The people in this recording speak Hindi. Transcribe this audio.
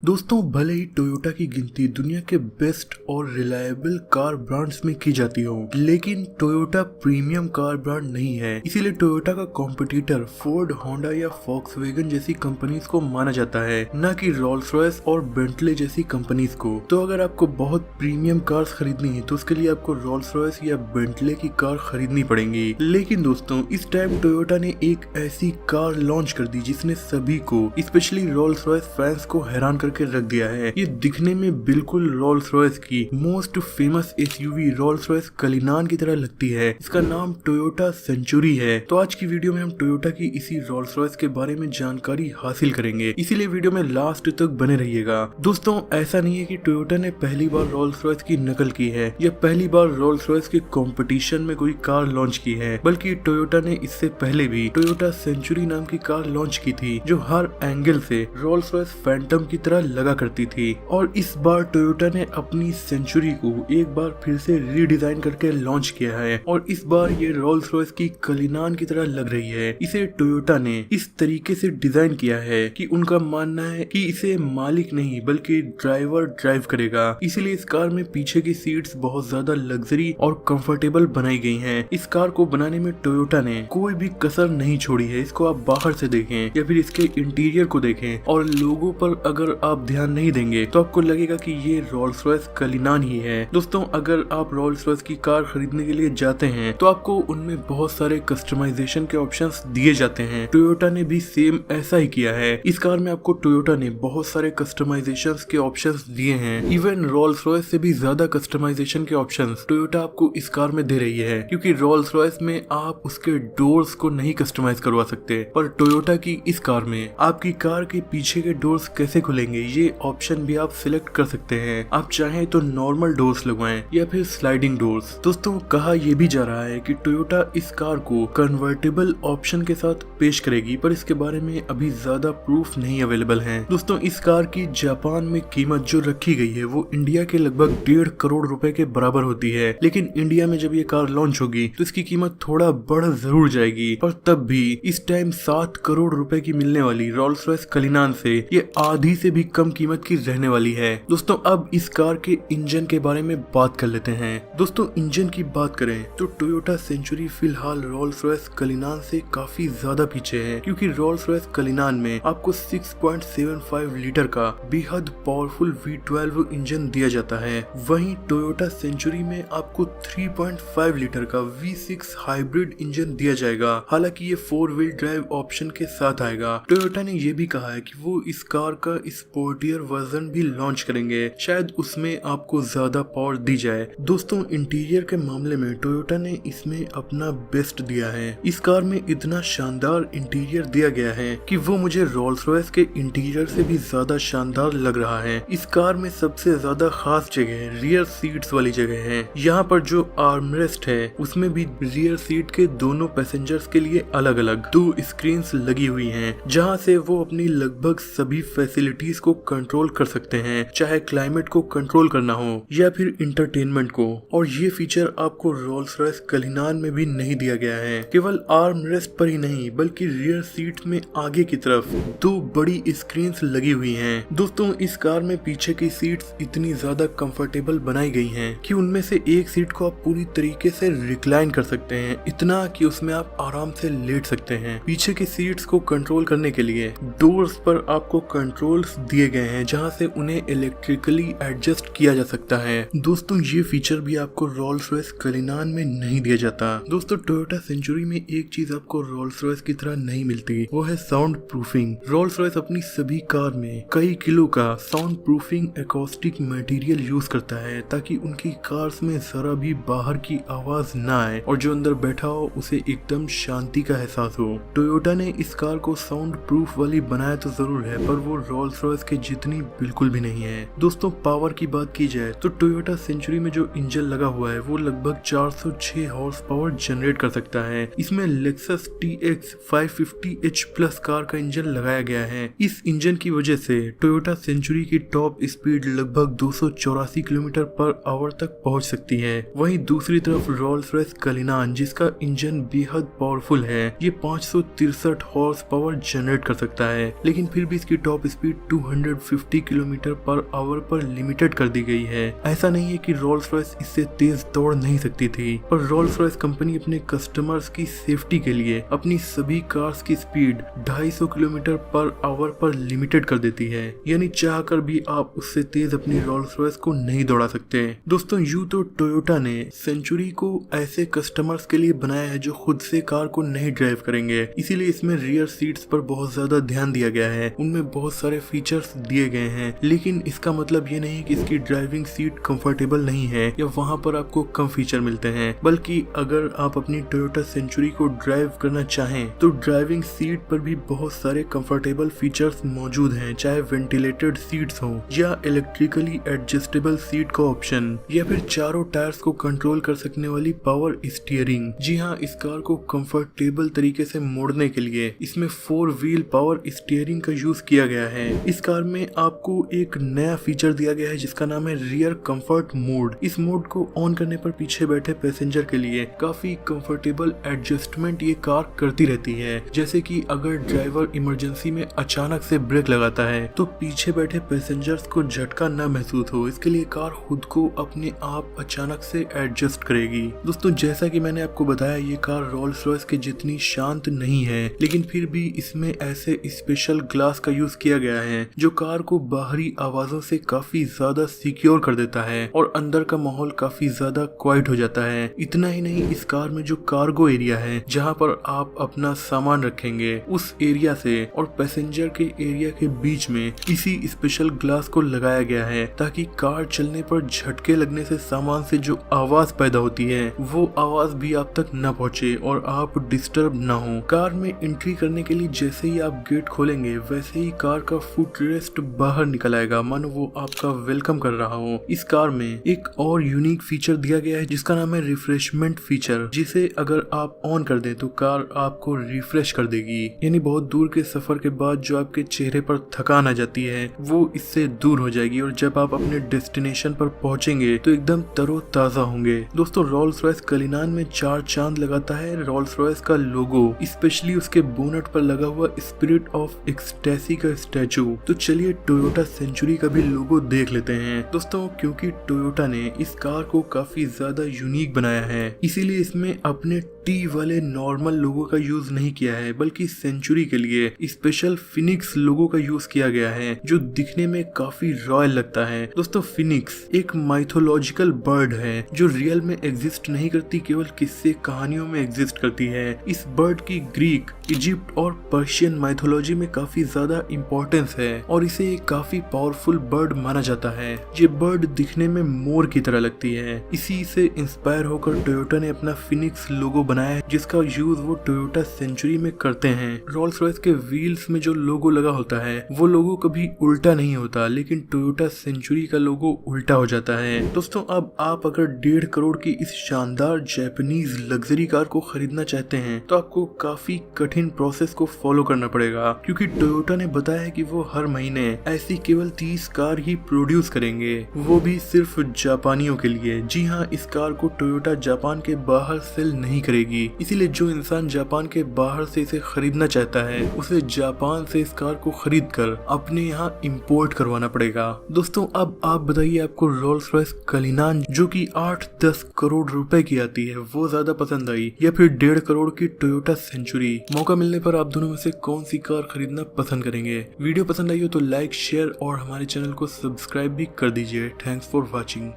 दोस्तों, भले ही टोयोटा की गिनती दुनिया के बेस्ट और रिलायबल कार ब्रांड्स में की जाती हो, लेकिन टोयोटा प्रीमियम कार ब्रांड नहीं है। इसीलिए टोयोटा का कॉम्पिटिटर फोर्ड, होंडा या फॉक्सवैगन जैसी कंपनीज को माना जाता है, न कि रोल्स रॉयस और बेंटले जैसी कंपनीज को। तो अगर आपको बहुत प्रीमियम कार्स खरीदनी है तो उसके लिए आपको रोल्स रॉयस या बेंटले की कार खरीदनी पड़ेगी। लेकिन दोस्तों, इस टाइम टोयोटा ने एक ऐसी कार लॉन्च कर दी जिसने सभी को, स्पेशली रोल्स रॉयस फैंस को हैरान के रख दिया है। ये दिखने में बिल्कुल रोल्स रॉयस की most famous SUV Rolls Royce Cullinan की तरह लगती है। इसका नाम टोयोटा सेंचुरी है। तो आज की वीडियो में हम टोयोटा की इसी रोल्स रॉयस के बारे में जानकारी हासिल करेंगे, इसीलिए वीडियो में लास्ट तक बने रहिएगा। दोस्तों, ऐसा नहीं है कि टोयोटा ने पहली बार रोल्स रॉयस की नकल की है या पहली बार रोल्स रॉयस के कंपटीशन में कोई कार लॉन्च की है, बल्कि टोयोटा ने इससे पहले भी टोयोटा सेंचुरी नाम की कार लॉन्च की थी, जो हर एंगल से रोल्स रॉयस फैंटम की तरह लगा करती थी। और इस बार टोयोटा ने अपनी सेंचुरी को एक बार फिर से रीडिजाइन करके लॉन्च किया है और इस बार ये रोल्स रॉयस की कलिनान की तरह लग रही है। इसे टोयोटा ने इस तरीके से डिजाइन किया है कि उनका मानना है कि इसे मालिक नहीं बल्कि ड्राइवर ड्राइव करेगा। इसीलिए इस कार में पीछे की सीट्स बहुत ज्यादा लग्जरी और कंफर्टेबल बनाई गई हैं। इस कार को बनाने में टोयोटा ने कोई भी कसर नहीं छोड़ी है। इसको आप बाहर से देखें या फिर इसके इंटीरियर को देखें और लोगों पर अगर आप ध्यान नहीं देंगे तो आपको लगेगा कि ये रोल्स रॉयस कलिनान ही है। दोस्तों, अगर आप रोल्स रॉयस की कार खरीदने के लिए जाते हैं तो आपको उनमें बहुत सारे कस्टमाइजेशन के ऑप्शंस दिए जाते हैं। टोयोटा ने भी सेम ऐसा ही किया है। इस कार में आपको टोयोटा ने बहुत सारे कस्टमाइजेशंस के ऑप्शंस दिए हैं। इवन रोल्स रॉयस से भी ज्यादा कस्टमाइजेशन के ऑप्शंस टोयोटा आपको इस कार में दे रही है, क्योंकि रोल्स रॉयस में आप उसके डोर्स को नहीं कस्टमाइज करवा सकते, पर टोयोटा की इस कार में आपकी कार के पीछे के डोर्स कैसे खुलेंगे ये ऑप्शन भी आप सिलेक्ट कर सकते हैं। आप चाहें तो नॉर्मल डोर्स लगवाएं या फिर स्लाइडिंग डोर्स। दोस्तों, कहा यह भी जा रहा है कि टोयोटा इस कार को कन्वर्टेबल ऑप्शन के साथ पेश करेगी, पर इसके बारे में अभी ज्यादा प्रूफ नहीं अवेलेबल है। दोस्तों, इस कार की जापान में कीमत जो रखी गई है वो इंडिया के लगभग 1.5 करोड़ रुपए के बराबर होती है, लेकिन इंडिया में जब ये कार लॉन्च होगी तो इसकी कीमत थोड़ा बढ़ जरूर जाएगी, पर तब भी इस टाइम 7 करोड़ रुपए की मिलने वाली रोल्स रॉयस कलिनान से ये आधी से भी कम कीमत की रहने वाली है। दोस्तों, अब इस कार के इंजन के बारे में बात कर लेते हैं। दोस्तों, इंजन की बात करें तो टोयोटा सेंचुरी फिलहाल रोल्स रॉयस कलिनान से काफी ज्यादा पीछे है, क्योंकि रोल्स रॉयस कलिनान में आपको 6.75 लीटर का बेहद पावरफुल V12 इंजन दिया जाता है। वहीं टोयोटा सेंचुरी में आपको 3.5 लीटर का V6 हाइब्रिड इंजन दिया जाएगा। हालांकि ये 4 व्हील ड्राइव ऑप्शन के साथ आएगा। टोयोटा ने यह भी कहा है कि वो इस कार का स्पोर्टियर वर्जन भी लॉन्च करेंगे, शायद उसमें आपको ज्यादा पावर दी जाए। दोस्तों, इंटीरियर के मामले में टोयोटा ने इसमें अपना बेस्ट दिया है। इस कार में इतना शानदार इंटीरियर दिया गया है कि वो मुझे रोल्स रॉयस के इंटीरियर से भी ज्यादा शानदार लग रहा है। इस कार में सबसे ज्यादा खास जगह रियर सीट्स वाली जगह है। यहाँ पर जो आर्मरेस्ट है उसमें भी रियर सीट के दोनों पैसेंजर्स के लिए अलग अलग 2 स्क्रीन्स लगी हुई हैं, जहाँ से वो अपनी लगभग सभी फैसिलिटीज को कंट्रोल कर सकते हैं, चाहे क्लाइमेट को कंट्रोल करना हो या फिर इंटरटेनमेंट को। और ये फीचर आपको रोल्स रॉयस कलिनान में भी नहीं दिया गया है। केवल आर्म रेस्ट पर ही नहीं बल्कि रियर सीट में आगे की तरफ 2 बड़ी स्क्रीन्स लगी हुई हैं। दोस्तों, इस कार में पीछे की सीट्स इतनी ज्यादा कंफर्टेबल बनाई गई हैं कि उनमें से एक सीट को आप पूरी तरीके से रिक्लाइन कर सकते हैं, इतना कि उसमें आप आराम से लेट सकते हैं। पीछे की सीट्स को कंट्रोल करने के लिए डोर्स पर आपको कंट्रोल्स दिए गए हैं, जहां से उन्हें इलेक्ट्रिकली एडजस्ट किया जा सकता है। दोस्तों, ये फीचर भी आपको रोल्स रॉयस कलिनान में नहीं दिया जाता। दोस्तों, टोयोटा सेंचुरी में एक चीज आपको रोल्स रॉयस की तरह नहीं मिलती, वो है साउंड प्रूफिंग। रोल्स रॉयस अपनी सभी कार में कई किलो का sound proofing acoustic material use करता है, ताकि उनकी कार्स में जरा भी बाहर की आवाज ना आए और जो अंदर बैठा हो उसे एकदम शांति का एहसास हो। टोयोटा ने इस कार को साउंड प्रूफ वाली बनाया तो जरूर है, पर वो रोल्स रॉयस के जितनी बिल्कुल भी नहीं है। दोस्तों, पावर की बात की जाए तो टोयोटा सेंचुरी में जो इंजन लगा हुआ है वो लगभग 406 हॉर्स पावर जनरेट कर सकता है। इसमें Lexus TX 550H plus car का इंजन लगाया गया है। इस इंजन की वजह से टोयोटा सेंचुरी की टॉप स्पीड लगभग 284 किलोमीटर पर आवर तक पहुंच सकती है। वहीं दूसरी तरफ रोल्स रॉयस कलिनान, जिसका इंजन बेहद पावरफुल है, ये 563 हॉर्स पावर जनरेट कर सकता है, लेकिन फिर भी इसकी top speed 250 kilometre per hour पर लिमिटेड कर दी गई है। ऐसा नहीं है कि रोल्स रॉयस इससे तेज दौड़ नहीं सकती थी, पर रोल्स रॉयस कंपनी अपने कस्टमर्स की सेफ्टी के लिए अपनी सभी कार्स की स्पीड 250 किलोमीटर पर आवर पर लिमिटेड कर देती है, यानी चाहकर भी आप उससे तेज अपनी रोल्स रॉयस को नहीं दौड़ा सकते। दोस्तों, यूं तो टोयोटा ने सेंचुरी को ऐसे कस्टमर्स के लिए बनाया है जो खुद से कार को नहीं ड्राइव करेंगे, इसीलिए इसमें रियर सीट्स पर बहुत ज्यादा ध्यान दिया गया है। उनमें बहुत सारे फीचर्स दिए गए हैं, लेकिन इसका मतलब ये नहीं कि इसकी ड्राइविंग सीट कंफर्टेबल नहीं है या वहां पर आपको कम फीचर मिलते हैं, बल्कि अगर आप अपनी टोयोटा सेंचुरी को ड्राइव करना चाहें तो ड्राइविंग सीट पर भी बहुत सारे कंफर्टेबल फीचर्स मौजूद हैं, चाहे वेंटिलेटेड सीट्स हो या इलेक्ट्रिकली एडजस्टेबल सीट का ऑप्शन या फिर चारों टायर्स को कंट्रोल कर सकने वाली पावर स्टीयरिंग। जी हाँ, इस कार को कंफर्टेबल तरीके से मोड़ने के लिए इसमें 4 व्हील पावर स्टीयरिंग का यूज किया गया है। इस कार में आपको एक नया फीचर दिया गया है जिसका नाम है रियर कंफर्ट मोड। इस मोड को ऑन करने पर पीछे बैठे पैसेंजर के लिए काफी कंफर्टेबल एडजस्टमेंट ये कार करती रहती है। जैसे कि अगर ड्राइवर इमरजेंसी में अचानक से ब्रेक लगाता है तो पीछे बैठे पैसेंजर्स को झटका न महसूस हो, इसके लिए कार खुद को अपने आप अचानक से एडजस्ट करेगी। दोस्तों, जैसा कि मैंने आपको बताया, ये कार रोल्स रॉयस के जितनी शांत नहीं है, लेकिन फिर भी इसमें ऐसे स्पेशल ग्लास का यूज किया गया है जो कार को बाहरी आवाजों से काफी ज्यादा सिक्योर कर देता है और अंदर का माहौल काफी ज्यादा क्वाइट हो जाता है। इतना ही नहीं, इस कार में जो कार्गो एरिया है जहाँ पर आप अपना सामान रखेंगे, उस एरिया से और पैसेंजर के एरिया के बीच में इसी स्पेशल ग्लास को लगाया गया है ताकि कार चलने पर झटके लगने से सामान से जो आवाज पैदा होती है वो आवाज भी आप तक न पहुंचे और आप डिस्टर्ब न हो। कार में एंट्री करने के लिए जैसे ही आप गेट खोलेंगे वैसे ही कार का फुट रेस्ट बाहर निकल आएगा, मानो वो आपका वेलकम कर रहा हो। इस कार में एक और यूनिक फीचर दिया गया है जिसका नाम है रिफ्रेशमेंट फीचर, जिसे अगर आप ऑन कर दें तो कार आपको रिफ्रेश कर देगी, यानी बहुत दूर के सफर के बाद जो आपके चेहरे पर थकान आ जाती है वो इससे दूर हो जाएगी और जब आप अपने डेस्टिनेशन पर पहुंचेंगे तो एकदम तरोताजा होंगे। दोस्तों, रोल्स रॉयस कलिनान में 4 चांद लगाता है रोल्स रॉयस का लोगो, स्पेशली उसके बोनट पर लगा हुआ स्पिरिट ऑफ एक्सटेसी का स्टैचू। तो चलिए टोयोटा सेंचुरी का भी लोगो देख लेते हैं। दोस्तों, क्योंकि टोयोटा ने इस कार को काफी ज्यादा यूनिक बनाया है, इसीलिए इसमें अपने टी वाले नॉर्मल लोगो का यूज नहीं किया है, बल्कि सेंचुरी के लिए स्पेशल फिनिक्स लोगो का यूज किया गया है जो दिखने में काफी रॉयल लगता है। दोस्तों, फिनिक्स एक माइथोलॉजिकल बर्ड है जो रियल में एग्जिस्ट नहीं करती, केवल किस्से कहानियों में एग्जिस्ट करती है। इस बर्ड की ग्रीक, इजिप्ट और पर्शियन माइथोलॉजी में काफी ज्यादा इम्पोर्टेंस है और इसे एक काफी पावरफुल बर्ड माना जाता है। ये बर्ड दिखने में मोर की तरह लगती है। इसी से इंस्पायर होकर टोयोटा ने अपना फिनिक्स लोगो बनाया है जिसका यूज वो टोयोटा सेंचुरी में करते हैं। रोल्स रॉयस के व्हील्स में जो लोगो लगा होता है वो लोगो कभी उल्टा नहीं होता, लेकिन टोयोटा सेंचुरी का लोगो उल्टा हो जाता है। दोस्तों, अब आप अगर 1.5 करोड़ की इस शानदार जापानीज लग्जरी कार को खरीदना चाहते हैं तो आपको काफी कठिन प्रोसेस को फॉलो करना पड़ेगा, क्योंकि टोयोटा ने बताया है कि वो हर महीने ऐसी केवल 30 कार ही प्रोड्यूस करेंगे, वो भी सिर्फ जापानियों के लिए। जी हाँ, इस कार को टोयोटा जापान के बाहर सेल नहीं करेगी, इसीलिए जो इंसान जापान के बाहर से इसे खरीदना चाहता है उसे जापान से इस कार को खरीद कर अपने यहाँ इंपोर्ट करवाना पड़ेगा। दोस्तों, अब आप बताइए आपको रोल्स रॉयस कलिनान जो कि 8-10 करोड़ रुपए की आती है वो ज्यादा पसंद आई या फिर 1.5 करोड़ की टोयोटा सेंचुरी? मौका मिलने पर आप दोनों में से कौन सी कार खरीदना पसंद करेंगे? वीडियो पसंद आई हो तो लाइक, शेयर और हमारे चैनल को सब्सक्राइब भी कर दीजिए। Thanks for watching.